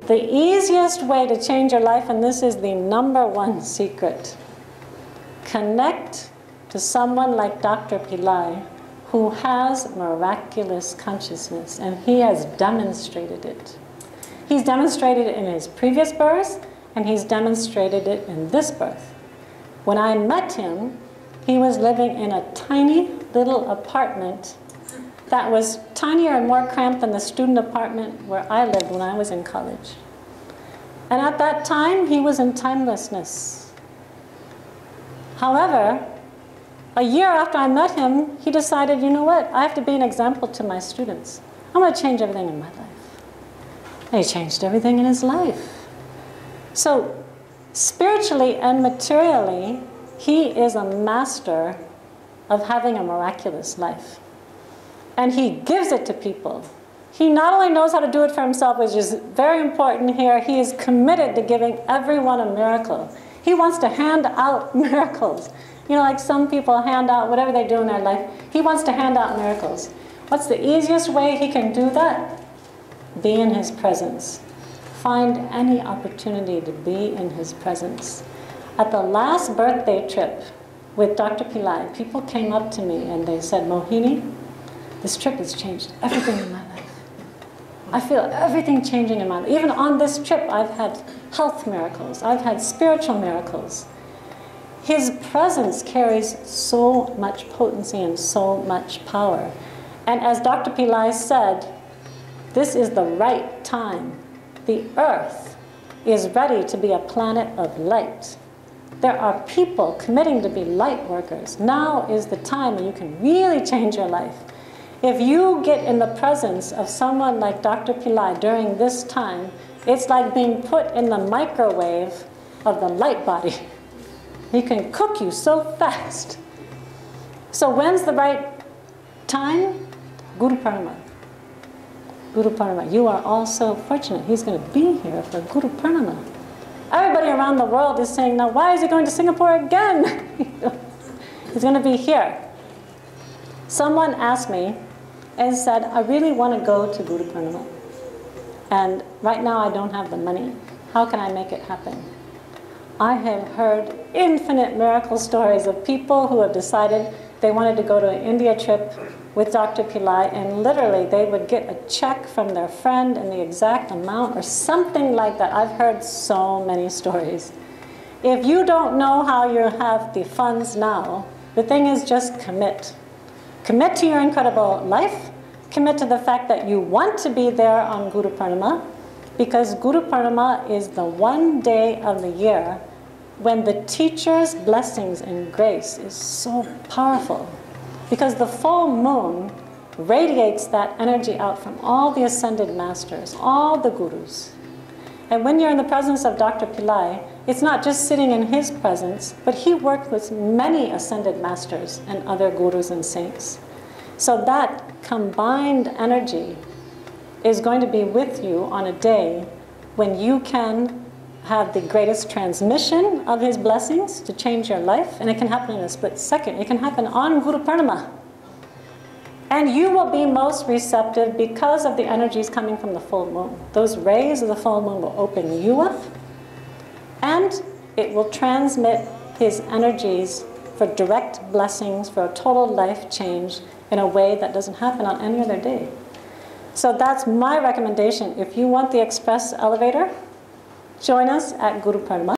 The easiest way to change your life, and this is the #1 secret, connect to someone like Dr. Pillai, who has miraculous consciousness, and he has demonstrated it. He's demonstrated it in his previous birth, and he's demonstrated it in this birth. When I met him, he was living in a tiny little apartment that was tinier and more cramped than the student apartment where I lived when I was in college. And at that time, he was in timelessness. However, a year after I met him, he decided, you know what, I have to be an example to my students. I'm going to change everything in my life. And he changed everything in his life. So, spiritually and materially, he is a master of having a miraculous life. And he gives it to people. He not only knows how to do it for himself, which is very important here, he is committed to giving everyone a miracle. He wants to hand out miracles. You know, like some people hand out whatever they do in their life. He wants to hand out miracles. What's the easiest way he can do that? Be in his presence. Find any opportunity to be in his presence. At the last birthday trip with Dr. Pillai, people came up to me and they said, Mohini, this trip has changed everything in my life. I feel everything changing in my life. Even on this trip, I've had health miracles. I've had spiritual miracles. His presence carries so much potency and so much power. And as Dr. Pillai said, this is the right time. The earth is ready to be a planet of light. There are people committing to be light workers. Now is the time when you can really change your life. If you get in the presence of someone like Dr. Pillai during this time, it's like being put in the microwave of the light body. He can cook you so fast. So when's the right time? Guru Purnima. Guru Purnima. You are all so fortunate. He's going to be here for Guru Purnima. Everybody around the world is saying, now why is he going to Singapore again? He's going to be here. Someone asked me and said, I really want to go to Guru Purnima. And right now I don't have the money. How can I make it happen? I have heard infinite miracle stories of people who have decided they wanted to go to an India trip with Dr. Pillai, and literally they would get a check from their friend in the exact amount or something like that. I've heard so many stories. If you don't know how you have the funds now, the thing is just commit. Commit to your incredible life. Commit to the fact that you want to be there on Guru Purnima, because Guru Purnima is the one day of the year when the teacher's blessings and grace is so powerful. Because the full moon radiates that energy out from all the ascended masters, all the gurus. And when you're in the presence of Dr. Pillai, it's not just sitting in his presence, but he worked with many ascended masters and other gurus and saints. So that combined energy is going to be with you on a day when you can have the greatest transmission of his blessings to change your life, and it can happen in a split second. It can happen on Guru Purnima. And you will be most receptive because of the energies coming from the full moon. Those rays of the full moon will open you up, and it will transmit his energies for direct blessings, for a total life change in a way that doesn't happen on any other day. So that's my recommendation. If you want the express elevator, join us at Guru Purnima.